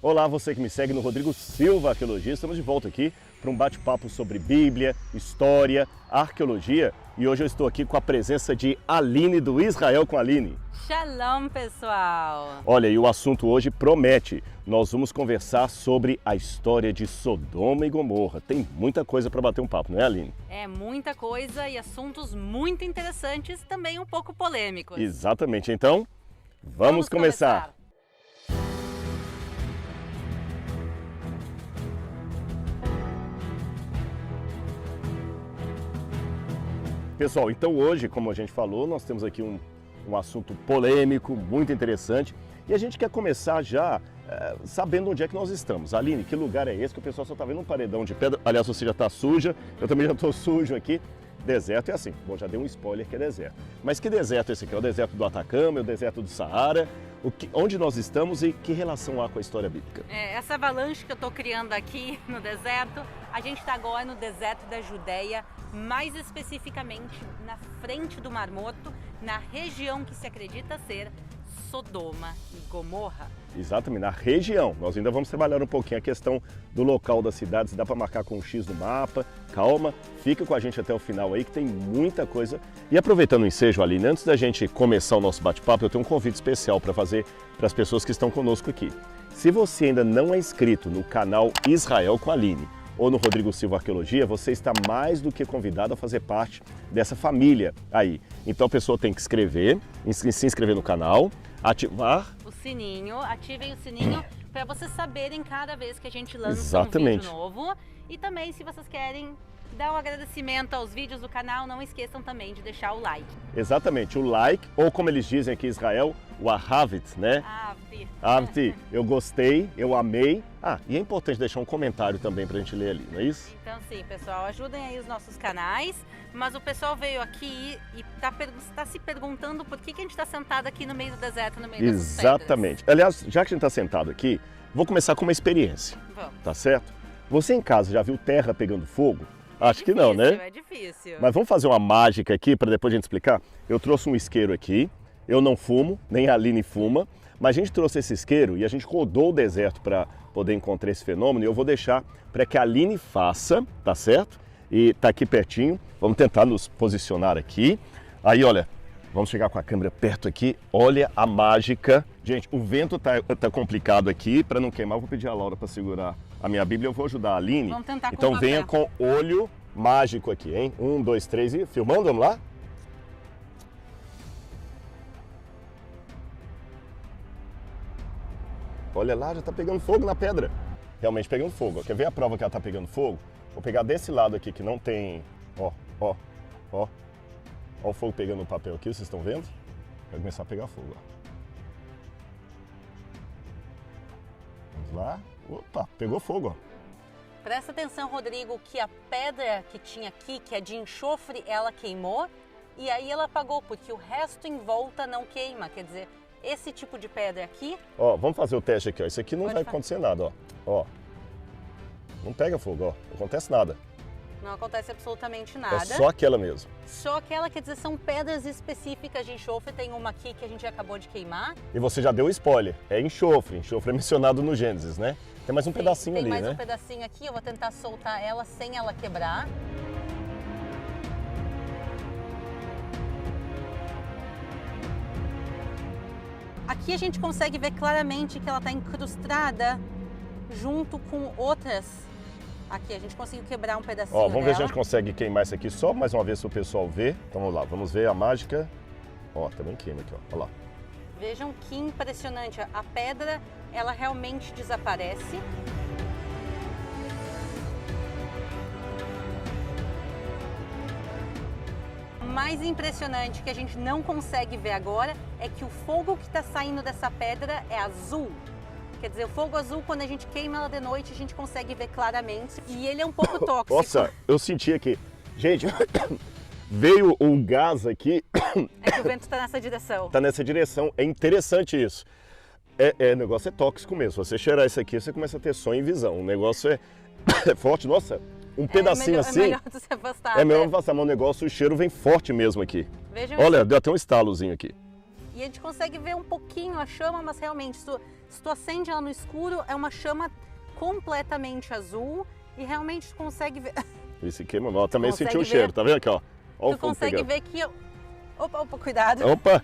Olá, você que me segue no Rodrigo Silva Arqueologia. Estamos de volta aqui para um bate-papo sobre Bíblia, história, arqueologia. E hoje eu estou aqui com a presença de Aline do Israel com Aline. Shalom, pessoal! Olha, e o assunto hoje promete. Nós vamos conversar sobre a história de Sodoma e Gomorra. Tem muita coisa para bater um papo, não é, Aline? É muita coisa e assuntos muito interessantes, também um pouco polêmicos. Exatamente. Então, vamos começar. Pessoal, então hoje, como a gente falou, nós temos aqui um assunto polêmico, muito interessante. E a gente quer começar já sabendo onde é que nós estamos. Aline, que lugar é esse que o pessoal só está vendo um paredão de pedra? Aliás, você já está suja, eu também já estou sujo aqui. Deserto é assim, bom, já dei um spoiler que é deserto. Mas que deserto é esse aqui? É o deserto do Atacama, é o deserto do Saara? Onde nós estamos e que relação há com a história bíblica? Essa avalanche que eu estou criando aqui no deserto, a gente está agora no deserto da Judéia, mais especificamente na frente do Mar Morto, na região que se acredita ser Sodoma e Gomorra. Exatamente, na região. Nós ainda vamos trabalhar um pouquinho a questão do local da cidade, se dá para marcar com um X no mapa. Calma, fica com a gente até o final aí que tem muita coisa. E aproveitando o ensejo, Aline, antes da gente começar o nosso bate-papo, eu tenho um convite especial para fazer para as pessoas que estão conosco aqui. Se você ainda não é inscrito no canal Israel com a Aline ou no Rodrigo Silva Arqueologia, você está mais do que convidado a fazer parte dessa família aí. Então a pessoa tem que se inscrever no canal, ativar o sininho, ativem o sininho para vocês saberem cada vez que a gente lança Exatamente. um vídeo novo. E também, se vocês querem dar um agradecimento aos vídeos do canal, não esqueçam também de deixar o like. Exatamente, o like, ou como eles dizem aqui em Israel, o ahavit, né? Ahavit, eu gostei, eu amei. E é importante deixar um comentário também pra gente ler ali, não é isso? Então sim, pessoal, ajudem aí os nossos canais. Mas o pessoal veio aqui e está se perguntando por que a gente está sentado aqui no meio do deserto, no meio dessas pedras. Exatamente. Aliás, já que a gente está sentado aqui, vou começar com uma experiência. Vamos. Tá certo? Você em casa já viu terra pegando fogo? Acho que não, né? É difícil. Mas vamos fazer uma mágica aqui para depois a gente explicar? Eu trouxe um isqueiro aqui, eu não fumo, nem a Aline fuma, mas a gente trouxe esse isqueiro e a gente rodou o deserto para poder encontrar esse fenômeno e eu vou deixar para que a Aline faça, tá certo? E tá aqui pertinho, vamos tentar nos posicionar aqui. Aí, olha, vamos chegar com a câmera perto aqui, olha a mágica. Gente, o vento tá complicado aqui, para não queimar, eu vou pedir a Laura para segurar a minha Bíblia, eu vou ajudar a Aline. Vamos tentar com então o venha com olho mágico aqui, hein? 1, 2, 3 e filmando, vamos lá? Olha lá, já tá pegando fogo na pedra. Realmente pegando fogo. Quer ver a prova que ela tá pegando fogo? Vou pegar desse lado aqui que não tem... Ó o fogo pegando no papel aqui, vocês estão vendo? Vai começar a pegar fogo, ó. Vamos lá. Opa, pegou fogo, ó. Presta atenção, Rodrigo, que a pedra que tinha aqui, que é de enxofre, ela queimou e aí ela apagou, porque o resto em volta não queima. Quer dizer, esse tipo de pedra aqui... Ó, vamos fazer o teste aqui, ó. Isso aqui não vai acontecer nada, ó. Não pega fogo, ó. Não acontece nada. Não acontece absolutamente nada. É só aquela mesmo. Só aquela, quer dizer, são pedras específicas de enxofre. Tem uma aqui que a gente acabou de queimar. E você já deu o spoiler. É enxofre. Enxofre é mencionado no Gênesis, né? Tem mais um pedacinho ali, né? Tem mais um pedacinho aqui. Eu vou tentar soltar ela sem ela quebrar. Aqui a gente consegue ver claramente que ela está incrustada junto com outras. Aqui a gente conseguiu quebrar um pedacinho Ó, vamos ver se a dela. gente consegue queimar isso aqui só mais uma vez para o pessoal ver. Então vamos lá, vamos ver a mágica. Ó, também queima aqui, ó. Olha lá. Vejam que impressionante. A pedra, ela realmente desaparece. O mais impressionante que a gente não consegue ver agora é que o fogo que está saindo dessa pedra é azul. Quer dizer, o fogo azul, quando a gente queima ela de noite, a gente consegue ver claramente. E ele é um pouco tóxico. Nossa, eu senti aqui. Gente, veio um gás aqui. É que o vento está nessa direção. Está nessa direção. É interessante isso. O negócio é tóxico mesmo. Você cheirar isso aqui, você começa a ter sonho e visão. O negócio é forte. Nossa, um pedacinho assim. É melhor você afastar. É melhor afastar, mas o negócio, o cheiro vem forte mesmo aqui. Vejam Olha, deu até um estalozinho aqui. E a gente consegue ver um pouquinho a chama, mas realmente, Se tu acende ela no escuro, é uma chama completamente azul e realmente tu consegue ver... Esse aqui, mano, também senti o ver... cheiro, tá vendo aqui, ó? Ó, tu consegue ver que... Opa, cuidado. Opa!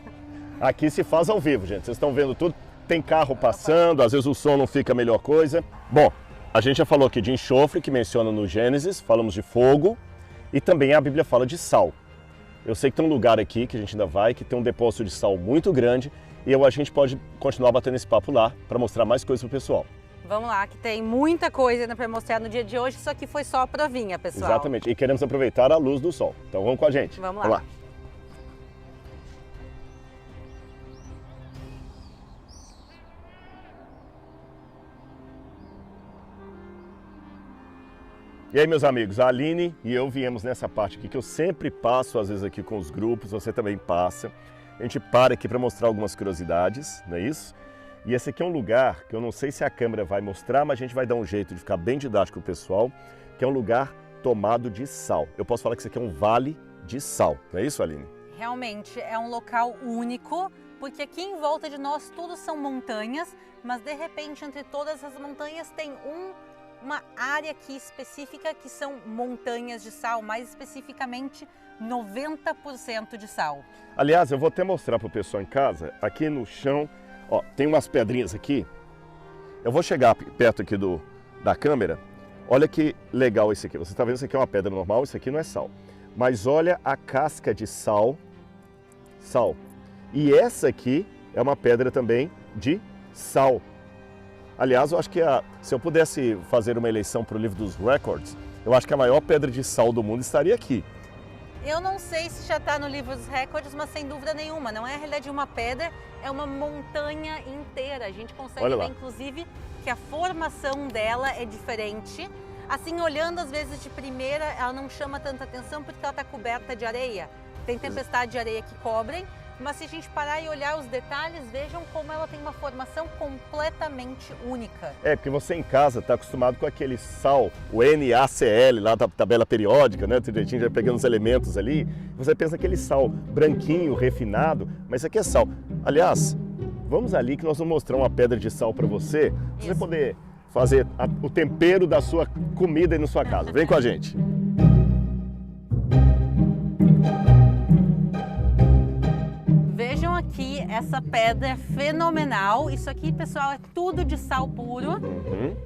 Aqui se faz ao vivo, gente. Vocês estão vendo tudo. Tem carro passando, às vezes o som não fica a melhor coisa. Bom, a gente já falou aqui de enxofre, que menciona no Gênesis, falamos de fogo e também a Bíblia fala de sal. Eu sei que tem um lugar aqui que a gente ainda vai, que tem um depósito de sal muito grande e a gente pode continuar batendo esse papo lá para mostrar mais coisas pro pessoal. Vamos lá, que tem muita coisa ainda para mostrar no dia de hoje, isso aqui foi só a provinha, pessoal. Exatamente, e queremos aproveitar a luz do sol. Então vamos com a gente. Vamos lá. E aí, meus amigos, a Aline e eu viemos nessa parte aqui que eu sempre passo, às vezes aqui com os grupos, você também passa. A gente para aqui para mostrar algumas curiosidades, não é isso? E esse aqui é um lugar que eu não sei se a câmera vai mostrar, mas a gente vai dar um jeito de ficar bem didático pro pessoal, que é um lugar tomado de sal. Eu posso falar que isso aqui é um vale de sal, não é isso, Aline? Realmente é um local único, porque aqui em volta de nós tudo são montanhas, mas de repente entre todas as montanhas tem uma área aqui específica que são montanhas de sal, mais especificamente 90% de sal. Aliás, eu vou até mostrar para o pessoal em casa, aqui no chão, ó, tem umas pedrinhas aqui. Eu vou chegar perto aqui da câmera. Olha que legal esse aqui. Você está vendo, isso aqui é uma pedra normal, isso aqui não é sal. Mas olha a casca de sal. E essa aqui é uma pedra também de sal. Aliás, eu acho que se eu pudesse fazer uma eleição para o livro dos records, eu acho que a maior pedra de sal do mundo estaria aqui. Eu não sei se já está no livro dos recordes, mas sem dúvida nenhuma, não é a realidade de uma pedra, é uma montanha inteira. A gente consegue ver, inclusive, que a formação dela é diferente. Assim, olhando às vezes de primeira, ela não chama tanta atenção porque ela está coberta de areia. Tem tempestade de areia que cobrem, mas se a gente parar e olhar os detalhes, vejam como ela tem uma formação completamente única. É, porque você em casa está acostumado com aquele sal, o NaCl, lá da tabela periódica, né? Direitinho, já pegando os elementos ali. Você pensa aquele sal branquinho, refinado, mas isso aqui é sal. Aliás, vamos ali que nós vamos mostrar uma pedra de sal para você, para você poder fazer o tempero da sua comida aí na sua casa. Vem com a gente. Aqui, essa pedra é fenomenal. Isso aqui, pessoal, é tudo de sal puro.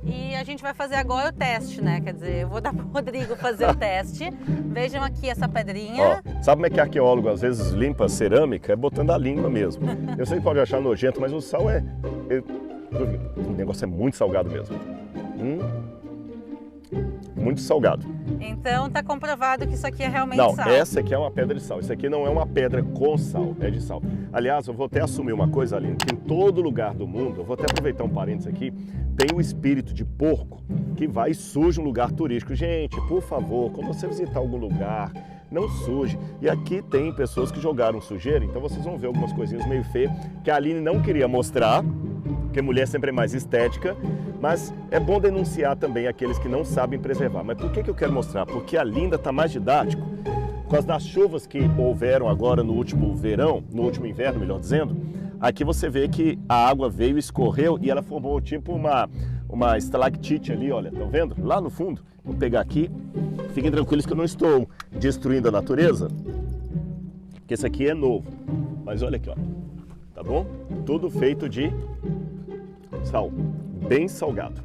E a gente vai fazer agora o teste, né? Quer dizer, eu vou dar pro Rodrigo fazer o teste. Vejam aqui essa pedrinha. Ó, sabe como é que arqueólogo às vezes limpa a cerâmica? É botando a língua mesmo. Eu sei que pode achar nojento, mas o sal o negócio é muito salgado mesmo. Muito salgado. Então tá comprovado que isso aqui é realmente sal. Não, essa aqui é uma pedra de sal. Isso aqui não é uma pedra com sal, é de sal. Aliás, eu vou até assumir uma coisa, Aline, que em todo lugar do mundo, eu vou até aproveitar um parênteses aqui, tem o espírito de porco que vai e suja um lugar turístico. Gente, por favor, quando você visitar algum lugar, não suje. E aqui tem pessoas que jogaram sujeira, então vocês vão ver algumas coisinhas meio feias que a Aline não queria mostrar, porque mulher sempre é mais estética, mas é bom denunciar também aqueles que não sabem preservar. Mas por que eu quero mostrar? Porque a Linda está mais didático. Por causa das chuvas que houveram agora no último verão, no último inverno, melhor dizendo, aqui você vê que a água veio, escorreu e ela formou tipo uma estalactite ali, olha, estão vendo? Lá no fundo. Vou pegar aqui. Fiquem tranquilos que eu não estou destruindo a natureza, porque esse aqui é novo. Mas olha aqui, ó. Tá bom? Tudo feito de sal, bem salgado.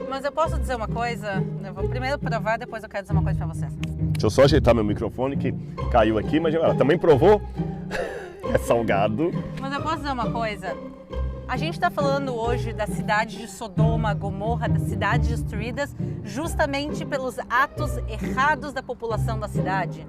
Mas eu posso dizer uma coisa? Eu vou primeiro provar, depois eu quero dizer uma coisa pra vocês. Deixa eu só ajeitar meu microfone que caiu aqui, mas ela também provou. É salgado. Mas eu posso dizer uma coisa? A gente está falando hoje da cidade de Sodoma, Gomorra, das cidades destruídas justamente pelos atos errados da população da cidade.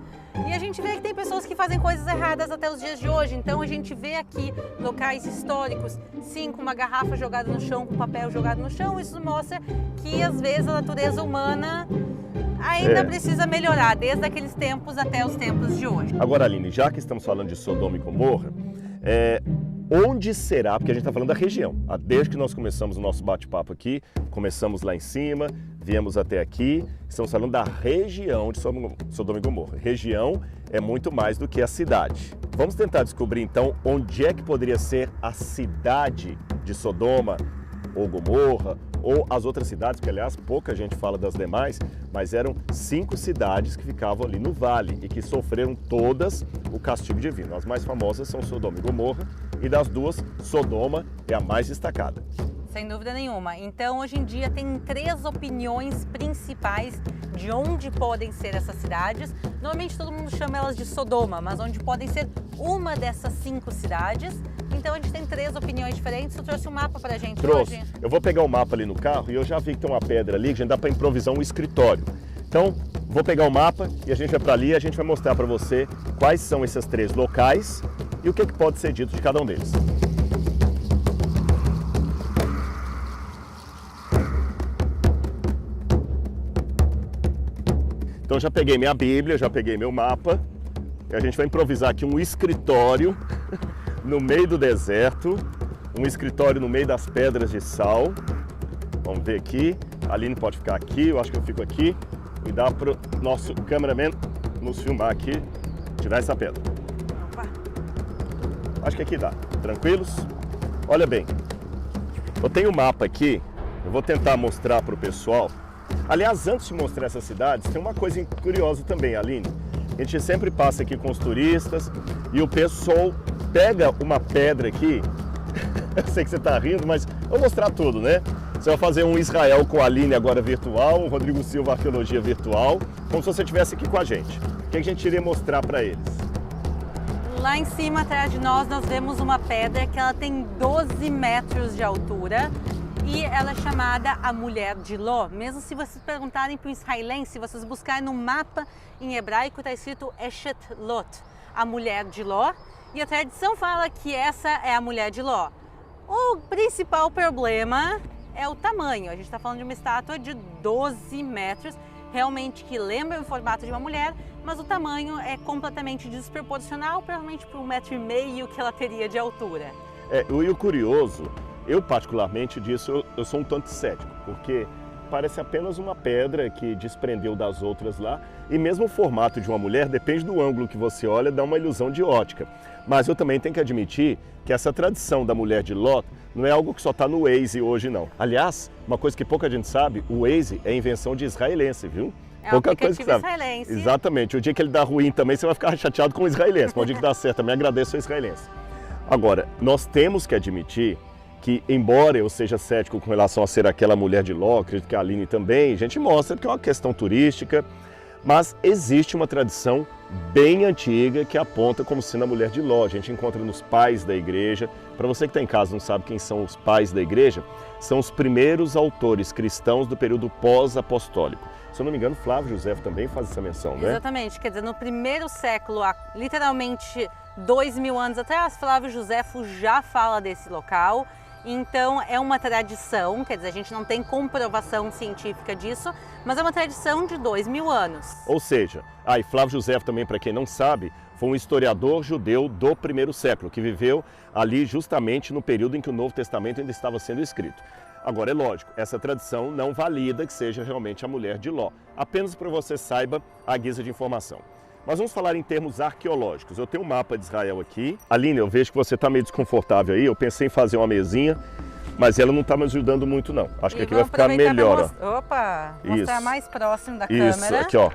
E a gente vê que tem pessoas que fazem coisas erradas até os dias de hoje. Então a gente vê aqui locais históricos, sim, com uma garrafa jogada no chão, com papel jogado no chão. Isso mostra que às vezes a natureza humana ainda precisa melhorar, desde aqueles tempos até os tempos de hoje. Agora, Aline, já que estamos falando de Sodoma e Gomorra, onde será, porque a gente está falando da região, desde que nós começamos o nosso bate-papo aqui, começamos lá em cima, viemos até aqui, estamos falando da região de Sodoma e Gomorra. Região é muito mais do que a cidade. Vamos tentar descobrir então onde é que poderia ser a cidade de Sodoma ou Gomorra, ou as outras cidades, que aliás pouca gente fala das demais, mas eram 5 cidades que ficavam ali no vale e que sofreram todas o castigo divino. As mais famosas são Sodoma e Gomorra, e das duas, Sodoma é a mais destacada. Sem dúvida nenhuma. Então, hoje em dia, tem 3 opiniões principais de onde podem ser essas cidades. Normalmente, todo mundo chama elas de Sodoma, mas onde podem ser uma dessas 5 cidades. Então, a gente tem 3 opiniões diferentes. Eu trouxe um mapa pra gente Trouxe. hoje. Eu vou pegar o mapa ali no carro e eu já vi que tem uma pedra ali que a gente dá para improvisar um escritório. Então, vou pegar o mapa e a gente vai para ali e a gente vai mostrar para você quais são esses 3 locais e o que pode ser dito de cada um deles. Então já peguei minha Bíblia, já peguei meu mapa e a gente vai improvisar aqui um escritório no meio do deserto, um escritório no meio das pedras de sal. Vamos ver aqui, a Aline pode ficar aqui, eu acho que eu fico aqui e dá para o nosso cameraman nos filmar aqui, tirar essa pedra. Opa. Acho que aqui dá, tranquilos? Olha bem, eu tenho um mapa aqui, eu vou tentar mostrar para o pessoal. Aliás, antes de mostrar essas cidades, tem uma coisa curiosa também, Aline. A gente sempre passa aqui com os turistas e o pessoal pega uma pedra aqui. Eu sei que você está rindo, mas eu vou mostrar tudo, né? Você vai fazer um Israel com a Aline agora virtual, um Rodrigo Silva Arqueologia virtual, como se você estivesse aqui com a gente. O que a gente iria mostrar para eles? Lá em cima, atrás de nós vemos uma pedra que ela tem 12 metros de altura. E ela é chamada a Mulher de Ló. Mesmo se vocês perguntarem para o israelense, se vocês buscarem no mapa em hebraico, está escrito Eshet Lot, a Mulher de Ló. E a tradição fala que essa é a Mulher de Ló. O principal problema é o tamanho. A gente está falando de uma estátua de 12 metros, realmente que lembra o formato de uma mulher, mas o tamanho é completamente desproporcional, provavelmente por 1,5 metro que ela teria de altura. E o curioso, eu particularmente disso, eu sou um tanto cético, porque parece apenas uma pedra que desprendeu das outras lá, e mesmo o formato de uma mulher, depende do ângulo que você olha, dá uma ilusão de ótica. Mas eu também tenho que admitir que essa tradição da Mulher de Ló não é algo que só está no Waze hoje, não. Aliás, uma coisa que pouca gente sabe, o Waze é invenção de israelense, viu? É pouca coisa que sabe. Israelense. Exatamente. O dia que ele dá ruim também, você vai ficar chateado com o israelense, mas o dia que dá certo também agradeço ao israelense. Agora, nós temos que admitir que, embora eu seja cético com relação a ser aquela Mulher de Ló, acredito que a Aline também, a gente mostra que é uma questão turística, mas existe uma tradição bem antiga que aponta como sendo a Mulher de Ló. A gente encontra nos pais da igreja. Para você que está em casa e não sabe quem são os pais da igreja, são os primeiros autores cristãos do período pós-apostólico. Se eu não me engano, Flávio Josefo também faz essa menção, né? Exatamente, quer dizer, no primeiro século, há literalmente 2000 anos atrás, Flávio Josefo já fala desse local. Então é uma tradição, quer dizer, a gente não tem comprovação científica disso, mas é uma tradição de 2000 anos. Ou seja, e Flávio Josefo também, para quem não sabe, foi um historiador judeu do primeiro século, que viveu ali justamente no período em que o Novo Testamento ainda estava sendo escrito. Agora, é lógico, essa tradição não valida que seja realmente a Mulher de Ló, apenas para você saiba a guisa de informação. Mas vamos falar em termos arqueológicos. Eu tenho um mapa de Israel aqui. Aline, eu vejo que você está meio desconfortável aí. Eu pensei em fazer uma mesinha, mas ela não está me ajudando muito, não. Acho que aqui vai ficar melhor. Opa, mostrar mais próximo da Isso, câmera. aqui, ó.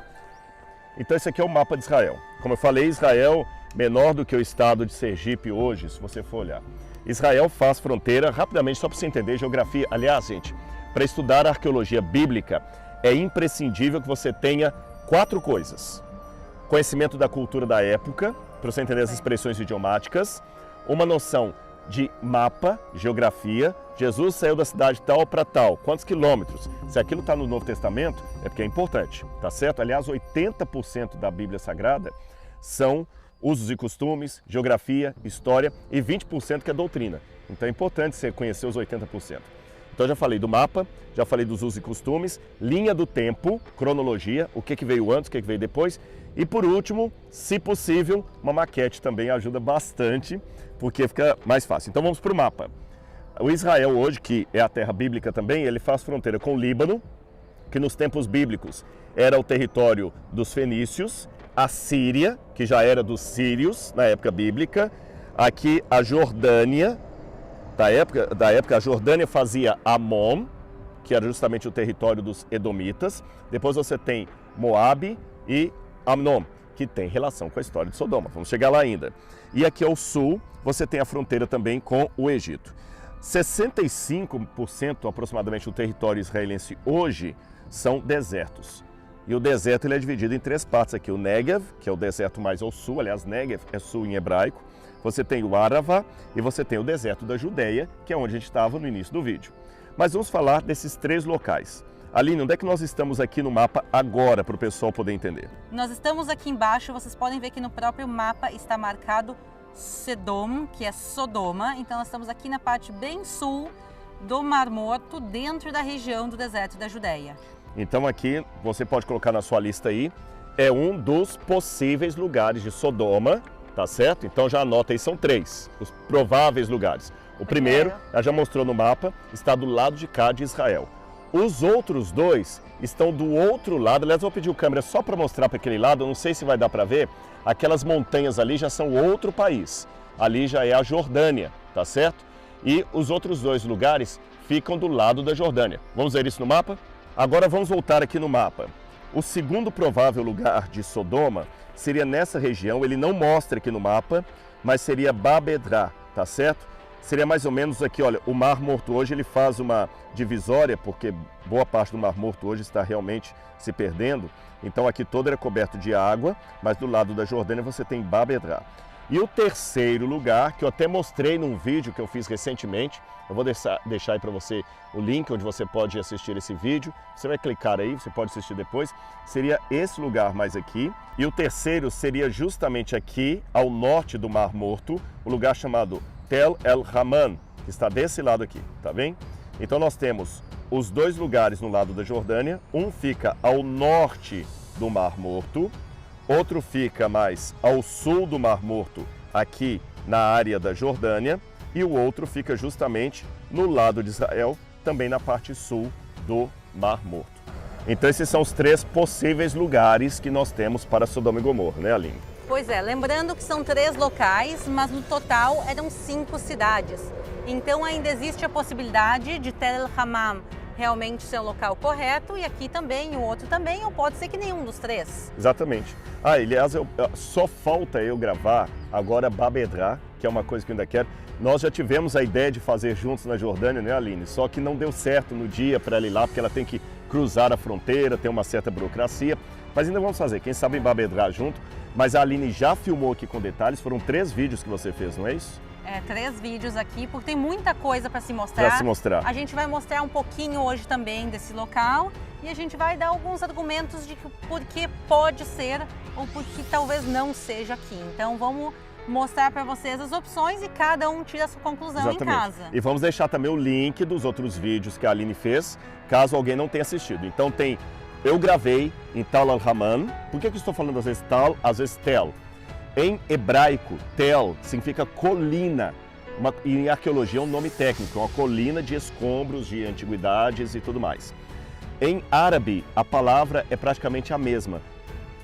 Então esse aqui é o mapa de Israel. Como eu falei, Israel menor do que o estado de Sergipe hoje, se você for olhar. Israel faz fronteira, rapidamente, só para você entender geografia. Aliás, gente, para estudar a arqueologia bíblica, é imprescindível que você tenha 4 coisas. Conhecimento da cultura da época, para você entender as expressões idiomáticas, uma noção de mapa, geografia. Jesus saiu da cidade tal para tal, quantos quilômetros? Se aquilo está no Novo Testamento, é porque é importante, tá certo? Aliás, 80% da Bíblia Sagrada são usos e costumes, geografia, história e 20% que é doutrina. Então é importante você conhecer os 80%. Então já falei do mapa, já falei dos usos e costumes, linha do tempo, cronologia, o que veio antes, o que veio depois. E por último, se possível, uma maquete também ajuda bastante, porque fica mais fácil. Então vamos para o mapa. O Israel hoje, que é a terra bíblica também, ele faz fronteira com o Líbano, que nos tempos bíblicos era o território dos fenícios, a Síria, que já era dos sírios na época bíblica, aqui a Jordânia, da época, a Jordânia fazia Amon, que era justamente o território dos Edomitas. Depois você tem Moabe e Amnon, que tem relação com a história de Sodoma. Vamos chegar lá ainda. E aqui ao sul, você tem a fronteira também com o Egito. 65% aproximadamente do território israelense hoje são desertos. E o deserto ele é dividido em 3 partes aqui. O Negev, que é o deserto mais ao sul, aliás, Negev é sul em hebraico. Você tem o Arava e você tem o deserto da Judeia, que é onde a gente estava no início do vídeo. Mas vamos falar desses 3 locais. Aline, onde é que nós estamos aqui no mapa agora, para o pessoal poder entender? Nós estamos aqui embaixo, vocês podem ver que no próprio mapa está marcado Sedom, que é Sodoma. Então nós estamos aqui na parte bem sul do Mar Morto, dentro da região do deserto da Judeia. Então aqui, você pode colocar na sua lista aí, é um dos possíveis lugares de Sodoma, tá certo? Então já anota aí, são 3, os prováveis lugares. O primeiro, ela já mostrou no mapa, está do lado de cá de Israel. Os outros 2 estão do outro lado. Aliás, eu vou pedir o câmera só para mostrar para aquele lado, eu não sei se vai dar para ver. Aquelas montanhas ali já são outro país. Ali já é a Jordânia, tá certo? E os outros 2 lugares ficam do lado da Jordânia. Vamos ver isso no mapa? Agora vamos voltar aqui no mapa. O segundo provável lugar de Sodoma seria nessa região, ele não mostra aqui no mapa, mas seria Babedra, tá certo? Seria mais ou menos aqui, olha, o Mar Morto hoje ele faz uma divisória, porque boa parte do Mar Morto hoje está realmente se perdendo. Então aqui todo era coberto de água, mas do lado da Jordânia você tem Babedra. E o terceiro lugar, que eu até mostrei num vídeo que eu fiz recentemente, eu vou deixar aí para você o link onde você pode assistir esse vídeo. Você vai clicar aí, você pode assistir depois. Seria esse lugar mais aqui. E o terceiro seria justamente aqui, ao norte do Mar Morto, o lugar chamado Tel El-Haman, que está desse lado aqui, tá bem? Então nós temos os 2 lugares no lado da Jordânia. Um fica ao norte do Mar Morto, outro fica mais ao sul do Mar Morto, aqui na área da Jordânia, e o outro fica justamente no lado de Israel, também na parte sul do Mar Morto. Então esses são os 3 possíveis lugares que nós temos para Sodoma e Gomorra, né, Aline? Pois é, lembrando que são 3 locais, mas no total eram 5 cidades. Então ainda existe a possibilidade de Tel El-Hammam realmente ser o local correto, e aqui também, o outro também, ou pode ser que nenhum dos 3. Exatamente. Aliás, só falta eu gravar agora Babedra, que é uma coisa que eu ainda quero. Nós já tivemos a ideia de fazer juntos na Jordânia, né, Aline? Só que não deu certo no dia para ela ir lá, porque ela tem que cruzar a fronteira, tem uma certa burocracia. Mas ainda vamos fazer, quem sabe em Babedra junto. Mas a Aline já filmou aqui com detalhes, foram 3 vídeos que você fez, não é isso? 3 vídeos aqui, porque tem muita coisa para se mostrar. Para se mostrar. A gente vai mostrar um pouquinho hoje também desse local e a gente vai dar alguns argumentos de por que pode ser ou por que talvez não seja aqui. Então vamos mostrar para vocês as opções e cada um tira a sua conclusão. Exatamente. Em casa. E vamos deixar também o link dos outros vídeos que a Aline fez, caso alguém não tenha assistido. Então eu gravei em Tal El-Haman. Por que eu estou falando às vezes Tal, às vezes Tel? Em hebraico, Tel significa colina, e em arqueologia é um nome técnico, é uma colina de escombros, de antiguidades e tudo mais. Em árabe, a palavra é praticamente a mesma,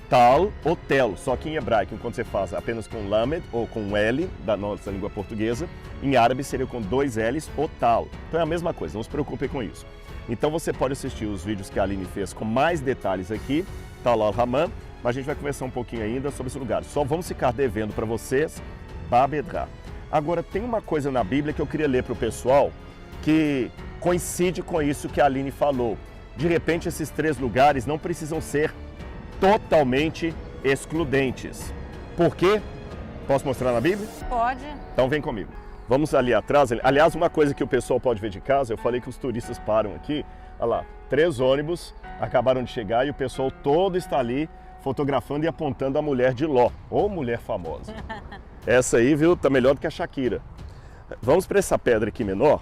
Tal ou Tel, só que em hebraico, quando você faz apenas com Lamed ou com L, da nossa língua portuguesa, em árabe seria com 2 L's ou Tal. Então é a mesma coisa, não se preocupe com isso. Então você pode assistir os vídeos que a Aline fez com mais detalhes aqui, Tal El-Haman, mas a gente vai conversar um pouquinho ainda sobre esse lugar. Só vamos ficar devendo para vocês Babedra. Agora, tem uma coisa na Bíblia que eu queria ler para o pessoal que coincide com isso que a Aline falou. De repente, esses 3 lugares não precisam ser totalmente excludentes. Por quê? Posso mostrar na Bíblia? Pode. Então vem comigo. Vamos ali atrás. Aliás, uma coisa que o pessoal pode ver de casa, eu falei que os turistas param aqui. Olha lá, 3 ônibus acabaram de chegar e o pessoal todo está ali fotografando e apontando a mulher de Ló, ou mulher famosa. Essa aí, viu, tá melhor do que a Shakira. Vamos para essa pedra aqui menor,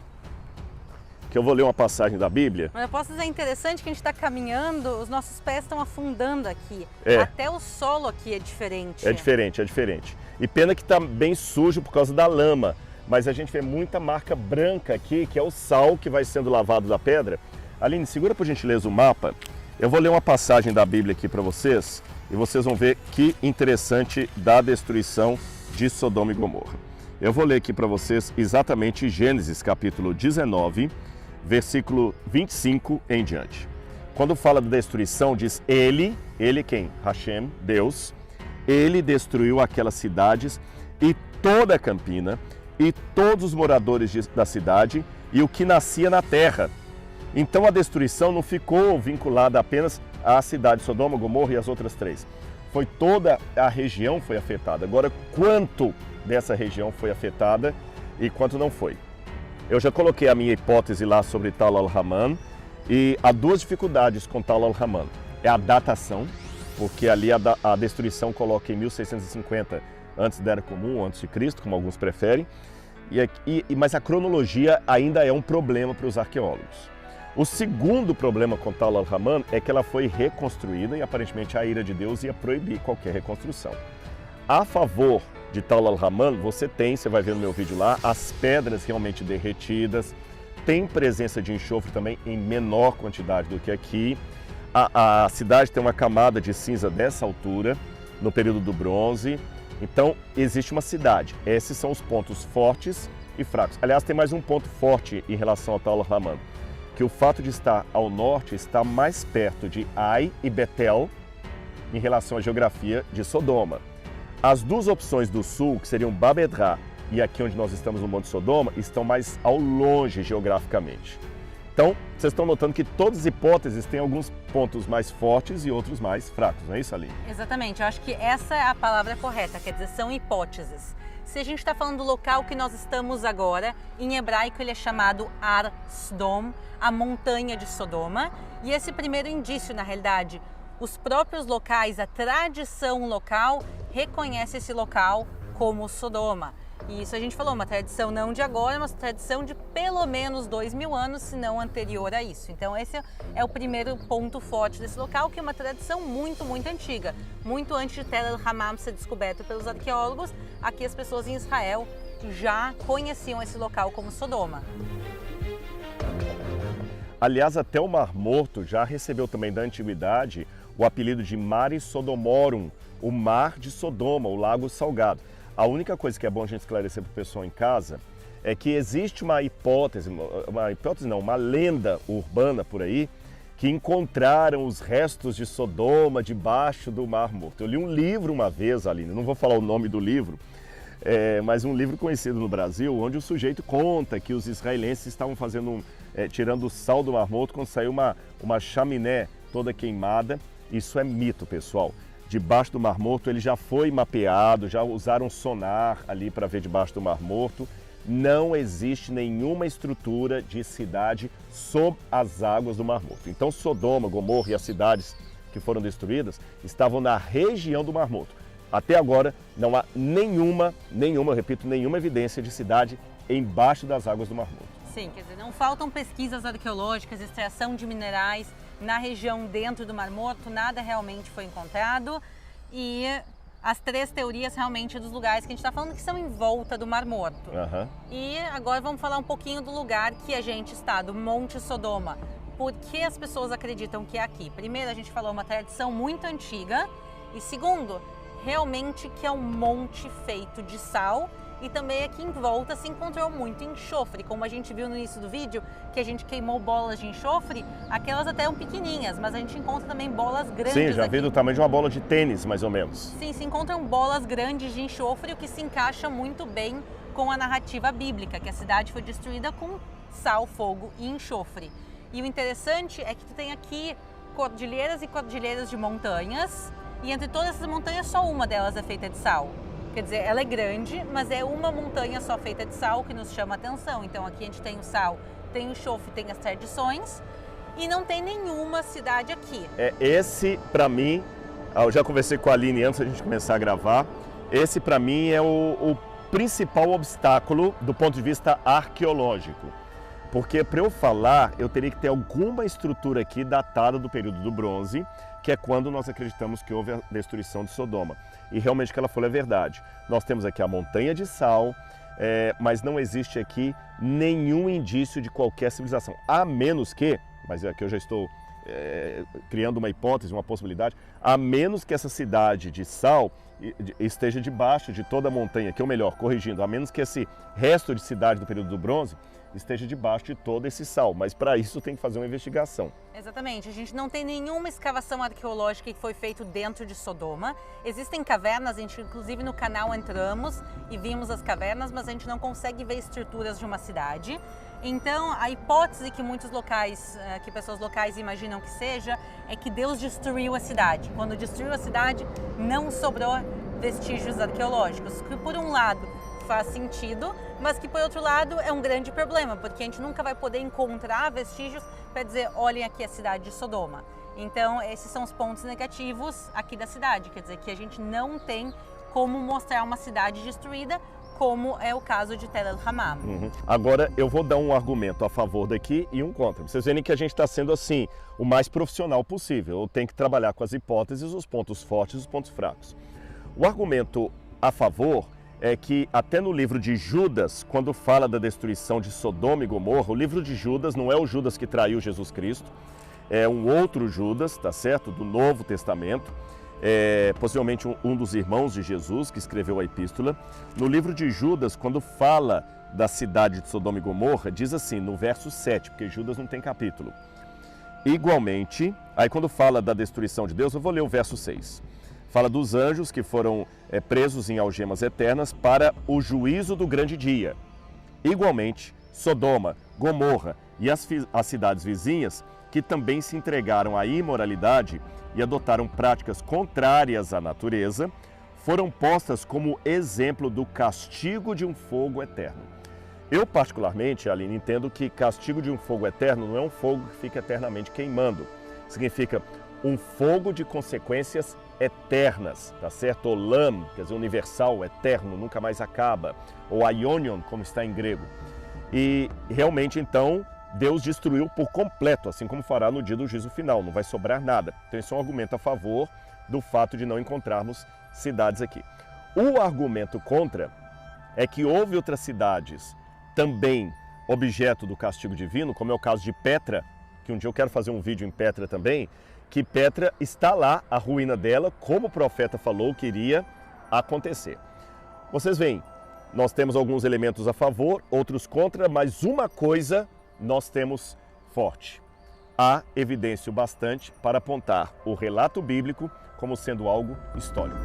que eu vou ler uma passagem da Bíblia. Mas eu posso dizer, interessante que a gente está caminhando, os nossos pés estão afundando aqui. Até o solo aqui é diferente. É diferente, é diferente. E pena que está bem sujo por causa da lama, mas a gente vê muita marca branca aqui, que é o sal que vai sendo lavado da pedra. Aline, segura por gentileza o mapa. Eu vou ler uma passagem da Bíblia aqui para vocês e vocês vão ver que interessante da destruição de Sodoma e Gomorra. Eu vou ler aqui para vocês exatamente Gênesis capítulo 19, versículo 25 em diante. Quando fala da destruição, diz ele quem? Hashem, Deus, ele destruiu aquelas cidades e toda a campina e todos os moradores da cidade e o que nascia na terra. Então a destruição não ficou vinculada apenas à cidade de Sodoma, Gomorra e as outras 3. Foi toda a região foi afetada. Agora, quanto dessa região foi afetada e quanto não foi? Eu já coloquei a minha hipótese lá sobre Tal al-Haman e há 2 dificuldades com Tal al-Haman. É a datação, porque ali a destruição coloca em 1650 antes da Era Comum, antes de Cristo, como alguns preferem, mas a cronologia ainda é um problema para os arqueólogos. O segundo problema com Tal al-Haman é que ela foi reconstruída e aparentemente a ira de Deus ia proibir qualquer reconstrução. A favor de Tal al-Haman, você vai ver no meu vídeo lá, as pedras realmente derretidas, tem presença de enxofre também em menor quantidade do que aqui. A cidade tem uma camada de cinza dessa altura, no período do bronze. Então, existe uma cidade. Esses são os pontos fortes e fracos. Aliás, tem mais um ponto forte em relação a Tal al-Haman, que o fato de estar ao norte está mais perto de Ai e Betel em relação à geografia de Sodoma. As 2 opções do sul, que seriam Babedra e aqui onde nós estamos no Monte Sodoma, estão mais ao longe geograficamente. Então, vocês estão notando que todas as hipóteses têm alguns pontos mais fortes e outros mais fracos, não é isso, Aline? Exatamente, eu acho que essa é a palavra correta, quer dizer, são hipóteses. Se a gente está falando do local que nós estamos agora, em hebraico ele é chamado Ar Sdom, a montanha de Sodoma. E esse primeiro indício, na realidade, os próprios locais, a tradição local, reconhece esse local como Sodoma. E isso a gente falou, uma tradição não de agora, mas tradição de pelo menos 2000 anos, se não anterior a isso. Então esse é o primeiro ponto forte desse local, que é uma tradição muito, muito antiga. Muito antes de Tel el-Hammam ser descoberto pelos arqueólogos, aqui as pessoas em Israel já conheciam esse local como Sodoma. Aliás, até o Mar Morto já recebeu também da antiguidade o apelido de Mare Sodomorum, o Mar de Sodoma, o Lago Salgado. A única coisa que é bom a gente esclarecer para o pessoal em casa é que existe uma lenda urbana por aí, que encontraram os restos de Sodoma debaixo do Mar Morto. Eu li um livro uma vez, Aline, não vou falar o nome do livro, mas um livro conhecido no Brasil, onde o sujeito conta que os israelenses estavam tirando o sal do Mar Morto quando saiu uma chaminé toda queimada. Isso é mito, pessoal. Debaixo do Mar Morto ele já foi mapeado, já usaram sonar ali para ver debaixo do Mar Morto. Não existe nenhuma estrutura de cidade sob as águas do Mar Morto. Então Sodoma, Gomorra e as cidades que foram destruídas estavam na região do Mar Morto. Até agora não há nenhuma evidência de cidade embaixo das águas do Mar Morto. Sim, quer dizer, não faltam pesquisas arqueológicas, extração de minerais na região dentro do Mar Morto, nada realmente foi encontrado. E as 3 teorias realmente dos lugares que a gente está falando que são em volta do Mar Morto. Uhum. E agora vamos falar um pouquinho do lugar que a gente está, do Monte Sodoma. Por que as pessoas acreditam que é aqui? Primeiro, a gente falou uma tradição muito antiga. E segundo, realmente que é um monte feito de sal. E também aqui em volta se encontrou muito enxofre, como a gente viu no início do vídeo, que a gente queimou bolas de enxofre, aquelas até eram pequenininhas, mas a gente encontra também bolas grandes. Sim, já vi do tamanho de uma bola de tênis, mais ou menos. Sim, se encontram bolas grandes de enxofre, o que se encaixa muito bem com a narrativa bíblica, que a cidade foi destruída com sal, fogo e enxofre. E o interessante é que tu tem aqui cordilheiras e cordilheiras de montanhas, e entre todas essas montanhas só uma delas é feita de sal. Quer dizer, ela é grande, mas é uma montanha só feita de sal que nos chama a atenção. Então aqui a gente tem o sal, tem o enxofre, tem as tradições e não tem nenhuma cidade aqui. Esse, para mim, eu já conversei com a Aline antes da gente começar a gravar, esse para mim é o principal obstáculo do ponto de vista arqueológico. Porque para eu falar, eu teria que ter alguma estrutura aqui datada do período do bronze, que é quando nós acreditamos que houve a destruição de Sodoma. E realmente o que ela falou é verdade. Nós temos aqui a montanha de sal, mas não existe aqui nenhum indício de qualquer civilização. A menos que, mas aqui eu já estou criando uma hipótese, uma possibilidade, a menos que essa cidade de sal esteja debaixo de toda a montanha, que ou melhor, corrigindo, a menos que esse resto de cidade do período do bronze esteja debaixo de todo esse sal, mas para isso tem que fazer uma investigação. Exatamente, a gente não tem nenhuma escavação arqueológica que foi feita dentro de Sodoma. Existem cavernas, a gente inclusive no canal entramos e vimos as cavernas, mas a gente não consegue ver estruturas de uma cidade. Então, a hipótese que muitos locais, que pessoas locais imaginam que seja, é que Deus destruiu a cidade. Quando destruiu a cidade, não sobrou vestígios arqueológicos, que por um lado faz sentido, mas que por outro lado é um grande problema, porque a gente nunca vai poder encontrar vestígios para dizer, olhem aqui a cidade de Sodoma. Então, esses são os pontos negativos aqui da cidade, quer dizer que a gente não tem como mostrar uma cidade destruída, como é o caso de Tel el-Hammam. Agora eu vou dar um argumento a favor daqui e um contra. Vocês verem que a gente está sendo assim, o mais profissional possível. Eu tenho que trabalhar com as hipóteses, os pontos fortes e os pontos fracos. O argumento a favor é que até no livro de Judas, quando fala da destruição de Sodoma e Gomorra, o livro de Judas não é o Judas que traiu Jesus Cristo, é um outro Judas, tá certo? Do Novo Testamento. Possivelmente um dos irmãos de Jesus que escreveu a epístola. No livro de Judas, quando fala da cidade de Sodoma e Gomorra, diz assim, no verso 7, porque Judas não tem capítulo. Igualmente, aí quando fala da destruição de Deus, eu vou ler o verso 6. Fala dos anjos que foram presos em algemas eternas para o juízo do grande dia. Igualmente, Sodoma, Gomorra e as cidades vizinhas, que também se entregaram à imoralidade e adotaram práticas contrárias à natureza, foram postas como exemplo do castigo de um fogo eterno. Eu, particularmente, Aline, entendo que castigo de um fogo eterno não é um fogo que fica eternamente queimando. Significa um fogo de consequências eternas, tá certo? Olam, quer dizer, universal, eterno, nunca mais acaba. Ou aionion, como está em grego. E realmente, então, Deus destruiu por completo, assim como fará no dia do juízo final, não vai sobrar nada. Então esse é um argumento a favor do fato de não encontrarmos cidades aqui. O argumento contra é que houve outras cidades também objeto do castigo divino, como é o caso de Petra, que um dia eu quero fazer um vídeo em Petra também, que Petra está lá, a ruína dela, como o profeta falou que iria acontecer. Vocês veem, nós temos alguns elementos a favor, outros contra, mas uma coisa nós temos forte. Há evidência bastante para apontar o relato bíblico como sendo algo histórico.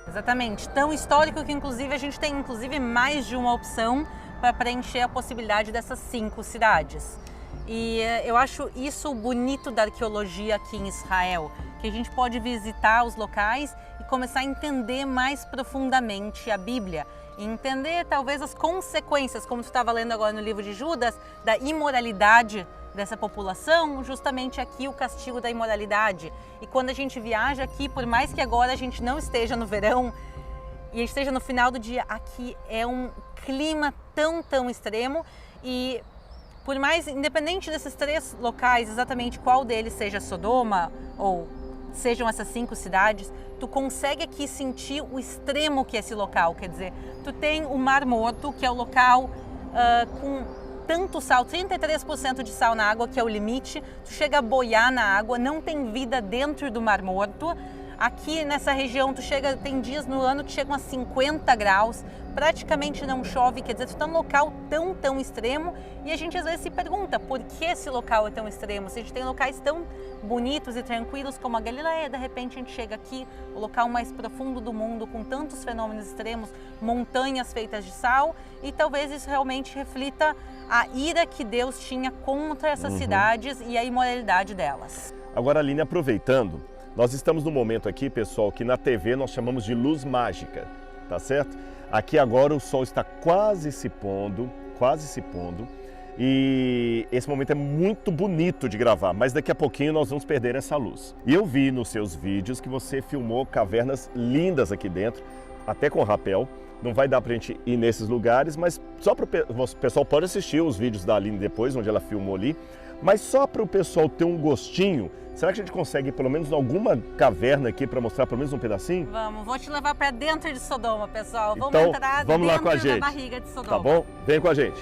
Exatamente, tão histórico que inclusive a gente tem mais de uma opção para preencher a possibilidade dessas 5 cidades. E eu acho isso bonito da arqueologia aqui em Israel, que a gente pode visitar os locais e começar a entender mais profundamente a Bíblia. E entender talvez as consequências, como tu estava lendo agora no livro de Judas, da imoralidade dessa população, justamente aqui o castigo da imoralidade. E quando a gente viaja aqui, por mais que agora a gente não esteja no verão e esteja no final do dia, aqui é um clima tão extremo e por mais, independente desses 3 locais, exatamente qual deles seja Sodoma ou sejam essas 5 cidades, tu consegue aqui sentir o extremo que é esse local, quer dizer, tu tem o Mar Morto, que é o local com tanto sal, 33% de sal na água, que é o limite, tu chega a boiar na água, não tem vida dentro do Mar Morto. Aqui nessa região tem dias no ano que chegam a 50 graus, praticamente não chove, quer dizer, tu está num local tão extremo e a gente às vezes se pergunta por que esse local é tão extremo, se a gente tem locais tão bonitos e tranquilos como a Galileia, de repente a gente chega aqui, o local mais profundo do mundo, com tantos fenômenos extremos, montanhas feitas de sal, e talvez isso realmente reflita a ira que Deus tinha contra essas cidades e a imoralidade delas. Agora, Aline, aproveitando, nós estamos num momento aqui, pessoal, que na TV nós chamamos de luz mágica, tá certo? Aqui agora o sol está quase se pondo, e esse momento é muito bonito de gravar, mas daqui a pouquinho nós vamos perder essa luz. E eu vi nos seus vídeos que você filmou cavernas lindas aqui dentro, até com rapel. Não vai dar pra gente ir nesses lugares, mas só para o pessoal pode assistir os vídeos da Aline depois, onde ela filmou ali, mas só para o pessoal ter um gostinho. Será que a gente consegue ir pelo menos em alguma caverna aqui para mostrar pelo menos um pedacinho? Vamos, vou te levar para dentro de Sodoma, pessoal. Vamos então, entrar vamos dentro lá com a gente. da barriga de Sodoma. Tá bom? Vem com a gente.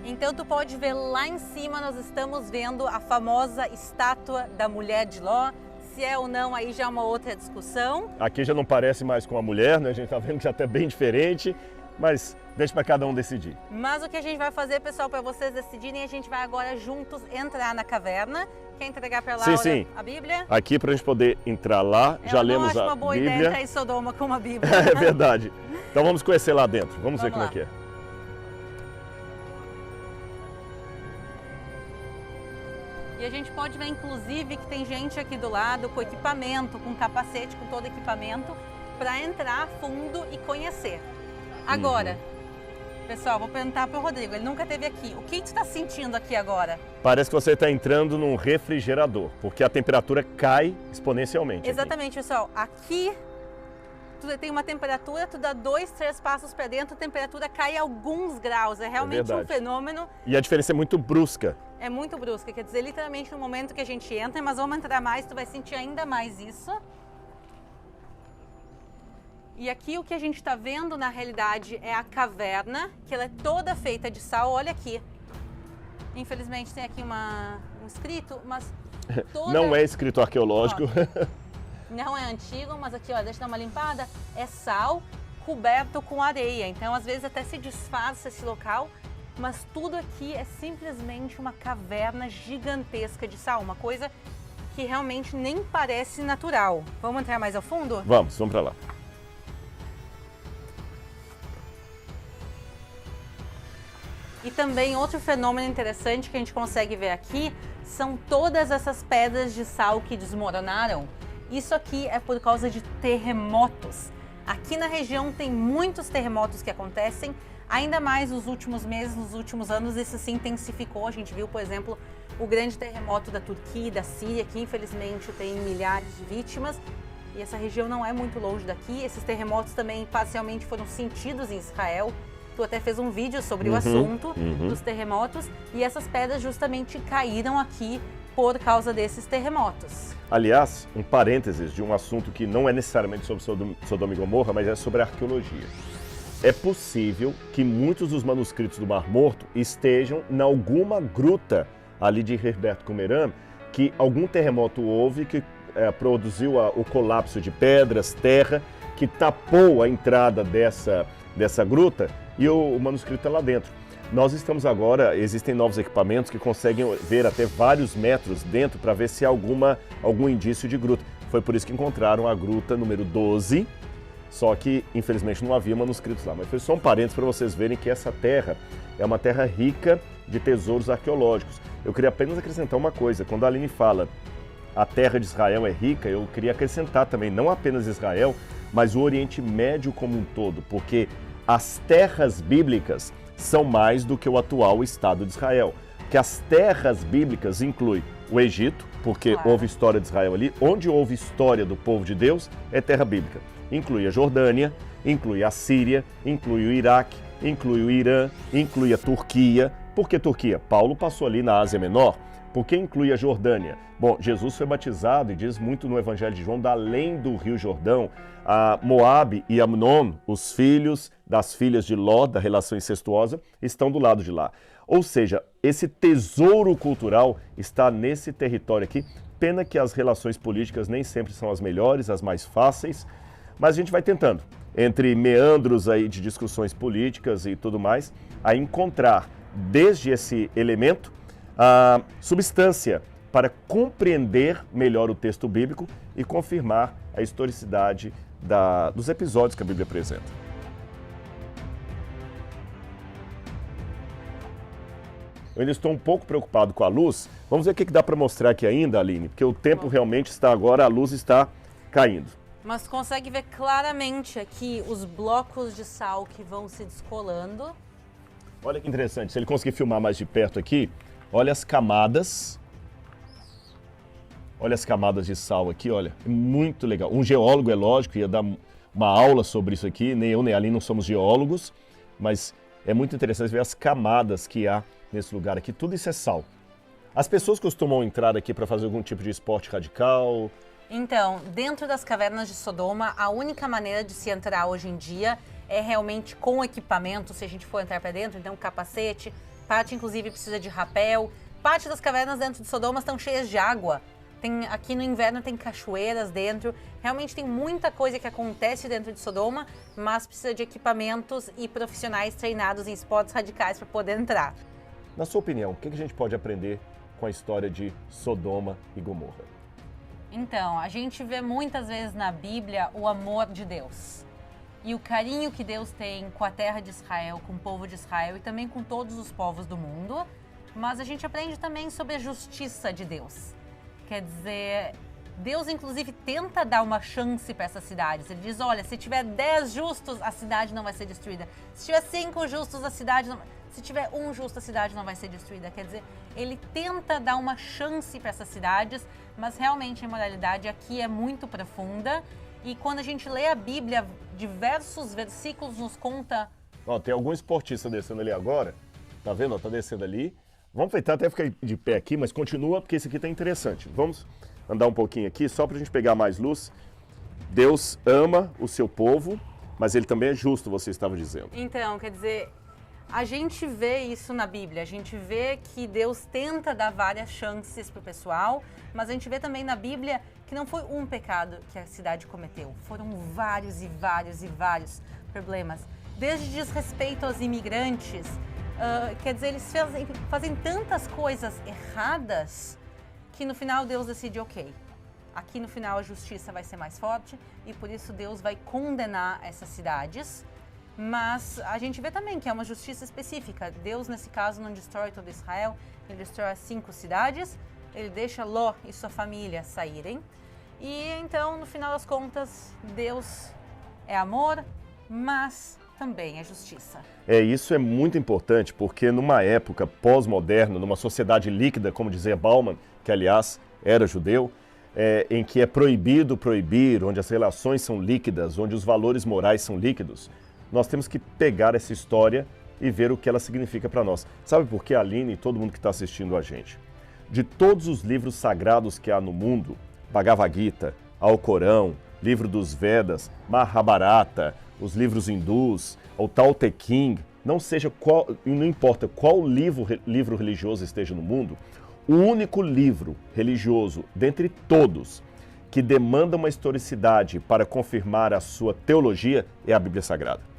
Então tu pode ver lá em cima, nós estamos vendo a famosa estátua da mulher de Ló. Se é ou não, aí já é uma outra discussão. Aqui já não parece mais com a mulher, né? A gente tá vendo que já tá bem diferente, mas deixa para cada um decidir. Mas o que a gente vai fazer, pessoal, para vocês decidirem, a gente vai agora juntos entrar na caverna. Quer entregar para Laura a Bíblia? Aqui para a gente poder entrar lá, já lemos a Bíblia. Eu não acho uma boa ideia entrar em Sodoma com uma Bíblia. É verdade. Então vamos conhecer lá dentro. Vamos ver como é que é. E a gente pode ver, inclusive, que tem gente aqui do lado com equipamento, com capacete, com todo equipamento, para entrar a fundo e conhecer. Agora, pessoal, vou perguntar para o Rodrigo, ele nunca esteve aqui. O que você está sentindo aqui agora? Parece que você está entrando num refrigerador, porque a temperatura cai exponencialmente. Exatamente, pessoal. Aqui tu tem uma temperatura, tu dá 2, 3 passos para dentro, a temperatura cai alguns graus. É realmente um fenômeno. E a diferença é muito brusca. É muito brusca, quer dizer, literalmente no momento que a gente entra, mas vamos entrar mais, tu vai sentir ainda mais isso. E aqui o que a gente está vendo na realidade é a caverna, que ela é toda feita de sal, olha aqui. Infelizmente tem aqui um escrito, mas toda... Não é escrito arqueológico. Ó, não é antigo, mas aqui, ó, deixa eu dar uma limpada, é sal coberto com areia, então às vezes até se disfarça esse local. Mas tudo aqui é simplesmente uma caverna gigantesca de sal, uma coisa que realmente nem parece natural. Vamos entrar mais ao fundo? Vamos para lá. E também outro fenômeno interessante que a gente consegue ver aqui são todas essas pedras de sal que desmoronaram. Isso aqui é por causa de terremotos. Aqui na região tem muitos terremotos que acontecem. Ainda mais nos últimos meses, nos últimos anos, isso se intensificou. A gente viu, por exemplo, o grande terremoto da Turquia e da Síria, que infelizmente tem milhares de vítimas. E essa região não é muito longe daqui. Esses terremotos também parcialmente foram sentidos em Israel. Tu até fez um vídeo sobre o assunto dos terremotos. E essas pedras justamente caíram aqui por causa desses terremotos. Aliás, um parênteses de um assunto que não é necessariamente sobre Sodoma e Gomorra, mas é sobre arqueologia. É possível que muitos dos manuscritos do Mar Morto estejam em alguma gruta ali de Herberto Comeran, que algum terremoto houve que produziu o colapso de pedras, terra, que tapou a entrada dessa gruta e o manuscrito está lá dentro. Nós estamos agora, existem novos equipamentos que conseguem ver até vários metros dentro para ver se há algum indício de gruta. Foi por isso que encontraram a gruta número 12, só que, infelizmente, não havia manuscritos lá. Mas foi só um parênteses para vocês verem que essa terra é uma terra rica de tesouros arqueológicos. Eu queria apenas acrescentar uma coisa. Quando a Aline fala a terra de Israel é rica, eu queria acrescentar também, não apenas Israel, mas o Oriente Médio como um todo, porque as terras bíblicas são mais do que o atual Estado de Israel. Porque as terras bíblicas incluem o Egito, porque houve história de Israel ali. Onde houve história do povo de Deus, é terra bíblica. Inclui a Jordânia, inclui a Síria, inclui o Iraque, inclui o Irã, inclui a Turquia. Por que Turquia? Paulo passou ali na Ásia Menor. Por que inclui a Jordânia? Bom, Jesus foi batizado, e diz muito no Evangelho de João, da além do Rio Jordão. A Moabe e Amnon, os filhos das filhas de Ló, da relação incestuosa, estão do lado de lá. Ou seja, esse tesouro cultural está nesse território aqui. Pena que as relações políticas nem sempre são as melhores, as mais fáceis, mas a gente vai tentando, entre meandros aí de discussões políticas e tudo mais, a encontrar desde esse elemento a substância para compreender melhor o texto bíblico e confirmar a historicidade dos episódios que a Bíblia apresenta. Eu ainda estou um pouco preocupado com a luz. Vamos ver o que dá para mostrar aqui ainda, Aline, porque o tempo realmente está agora, a luz está caindo. Mas consegue ver claramente aqui os blocos de sal que vão se descolando. Olha que interessante, se ele conseguir filmar mais de perto aqui, olha as camadas. Olha as camadas de sal aqui, olha, é muito legal. Um geólogo, é lógico, ia dar uma aula sobre isso aqui, nem eu nem a Aline não somos geólogos, mas é muito interessante ver as camadas que há nesse lugar aqui, tudo isso é sal. As pessoas costumam entrar aqui para fazer algum tipo de esporte radical? Então, dentro das cavernas de Sodoma, a única maneira de se entrar hoje em dia é realmente com equipamento, se a gente for entrar para dentro, então capacete, parte inclusive precisa de rapel. Parte das cavernas dentro de Sodoma estão cheias de água. Aqui no inverno tem cachoeiras dentro. Realmente tem muita coisa que acontece dentro de Sodoma, mas precisa de equipamentos e profissionais treinados em esportes radicais para poder entrar. Na sua opinião, o que a gente pode aprender com a história de Sodoma e Gomorra? Então, a gente vê muitas vezes na Bíblia o amor de Deus e o carinho que Deus tem com a terra de Israel, com o povo de Israel e também com todos os povos do mundo, mas a gente aprende também sobre a justiça de Deus. Quer dizer, Deus inclusive tenta dar uma chance para essas cidades. Ele diz, olha, se tiver 10 justos, a cidade não vai ser destruída. Se tiver 5 justos, a cidade não... Se tiver 1 justo, a cidade não vai ser destruída. Quer dizer, ele tenta dar uma chance para essas cidades, mas realmente a imoralidade aqui é muito profunda. E quando a gente lê a Bíblia, diversos versículos nos conta... Ó, tem algum esportista descendo ali agora. Tá vendo? Ó, tá descendo ali. Vamos tentar até ficar de pé aqui, mas continua, porque esse aqui tá interessante. Vamos andar um pouquinho aqui, só pra gente pegar mais luz. Deus ama o seu povo, mas ele também é justo, você estava dizendo. Então, quer dizer... A gente vê isso na Bíblia, a gente vê que Deus tenta dar várias chances para o pessoal, mas a gente vê também na Bíblia que não foi um pecado que a cidade cometeu, foram vários e vários e vários problemas. Desde desrespeito aos imigrantes, quer dizer, eles fazem tantas coisas erradas que no final Deus decide, ok, aqui no final a justiça vai ser mais forte e por isso Deus vai condenar essas cidades. Mas a gente vê também que é uma justiça específica. Deus, nesse caso, não destrói todo Israel, ele destrói as 5 cidades, ele deixa Ló e sua família saírem. E então, no final das contas, Deus é amor, mas também é justiça. Isso é muito importante, porque numa época pós-moderna, numa sociedade líquida, como dizia Bauman, que aliás era judeu, em que é proibido proibir, onde as relações são líquidas, onde os valores morais são líquidos, nós temos que pegar essa história e ver o que ela significa para nós. Sabe por quê, Aline e todo mundo que está assistindo a gente? De todos os livros sagrados que há no mundo, Bhagavad Gita, Alcorão, Livro dos Vedas, Mahabharata, os livros hindus, o Tao Te Ching, não importa qual livro religioso esteja no mundo, o único livro religioso dentre todos que demanda uma historicidade para confirmar a sua teologia é a Bíblia Sagrada.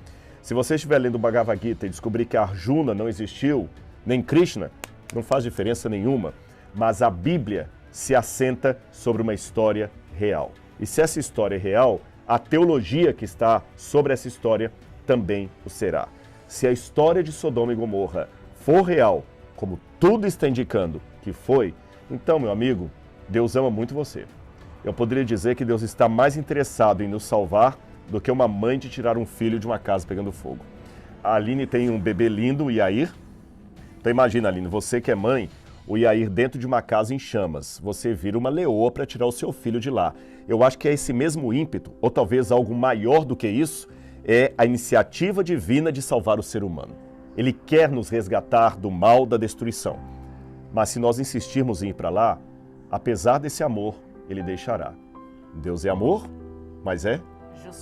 Se você estiver lendo o Bhagavad Gita e descobrir que Arjuna não existiu, nem Krishna, não faz diferença nenhuma, mas a Bíblia se assenta sobre uma história real. E se essa história é real, a teologia que está sobre essa história também o será. Se a história de Sodoma e Gomorra for real, como tudo está indicando que foi, então, meu amigo, Deus ama muito você. Eu poderia dizer que Deus está mais interessado em nos salvar do que uma mãe de tirar um filho de uma casa pegando fogo. A Aline tem um bebê lindo, o Yair. Então imagina, Aline, você que é mãe, o Yair dentro de uma casa em chamas. Você vira uma leoa para tirar o seu filho de lá. Eu acho que é esse mesmo ímpeto, ou talvez algo maior do que isso, é a iniciativa divina de salvar o ser humano. Ele quer nos resgatar do mal, da destruição. Mas se nós insistirmos em ir para lá, apesar desse amor, ele deixará. Deus é amor, mas é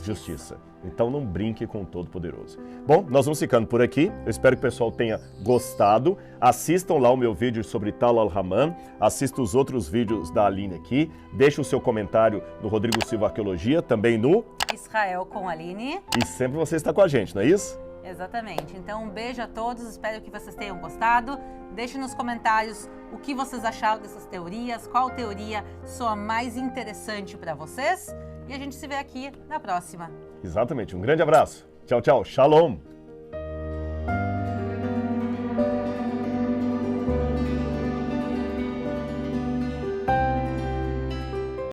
justiça. Então não brinque com o Todo-Poderoso. Bom, nós vamos ficando por aqui. Eu espero que o pessoal tenha gostado. Assistam lá o meu vídeo sobre Tal al-Haman. Assistam os outros vídeos da Aline aqui. Deixe o seu comentário no Rodrigo Silva Arqueologia, também no Israel com Aline. E sempre você está com a gente, não é isso? Exatamente. Então um beijo a todos. Espero que vocês tenham gostado. Deixe nos comentários o que vocês acharam dessas teorias. Qual teoria soa mais interessante para vocês? E a gente se vê aqui na próxima. Exatamente. Um grande abraço. Tchau, tchau. Shalom.